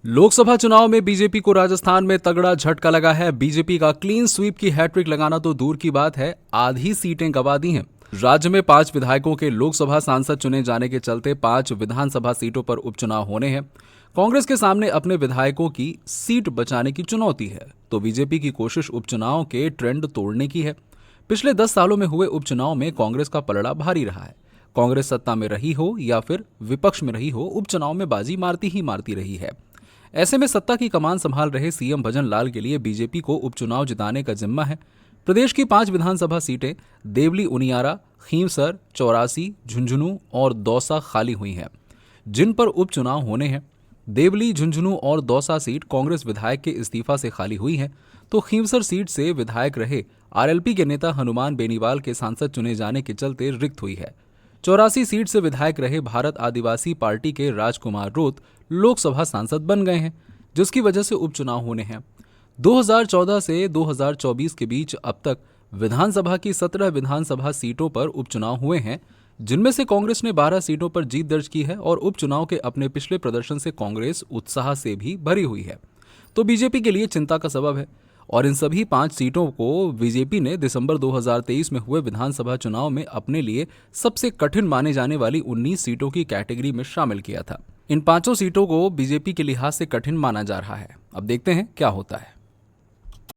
लोकसभा चुनाव में बीजेपी को राजस्थान में तगड़ा झटका लगा है। बीजेपी का क्लीन स्वीप की हैट्रिक लगाना तो दूर की बात है, आधी सीटें गंवा दी हैं। राज्य में 5 विधायकों के लोकसभा सांसद चुने जाने के चलते 5 विधानसभा सीटों पर उपचुनाव होने हैं। कांग्रेस के सामने अपने विधायकों की सीट बचाने की चुनौती है, तो बीजेपी की कोशिश उपचुनाव के ट्रेंड तोड़ने की है। पिछले 10 सालों में हुए उपचुनाव में कांग्रेस का पलड़ा भारी रहा है। कांग्रेस सत्ता में रही हो या फिर विपक्ष में रही हो, उपचुनाव में बाजी मारती ही मारती रही है। ऐसे में सत्ता की कमान संभाल रहे सीएम भजन लाल के लिए बीजेपी को उपचुनाव जिताने का जिम्मा है। प्रदेश की 5 विधानसभा सीटें देवली, उनियारा, खींवसर, चौरासी, झुंझुनू और दौसा खाली हुई हैं, जिन पर उपचुनाव होने हैं। देवली, झुंझुनू और दौसा सीट कांग्रेस विधायक के इस्तीफा से खाली हुई हैं, तो खींवसर सीट से विधायक रहे आरएलपी के नेता हनुमान बेनीवाल के सांसद चुने जाने के चलते रिक्त हुई है। चौरासी सीट से विधायक रहे भारत आदिवासी पार्टी के राजकुमार रोत लोकसभा सांसद बन गए हैं, जिसकी वजह से उपचुनाव होने हैं। 2014 से 2024 के बीच अब तक विधानसभा की 17 विधानसभा सीटों पर उपचुनाव हुए हैं, जिनमें से कांग्रेस ने 12 सीटों पर जीत दर्ज की है और उपचुनाव के अपने पिछले प्रदर्शन से कांग्रेस उत्साह से भी भरी हुई है, तो बीजेपी के लिए चिंता का सबब है। और इन सभी 5 सीटों को बीजेपी ने दिसंबर 2023 में हुए विधानसभा चुनाव में अपने लिए सबसे कठिन माने जाने वाली 19 सीटों की कैटेगरी में शामिल किया था। इन 5 सीटों को बीजेपी के लिहाज से कठिन माना जा रहा है। अब देखते हैं क्या होता है।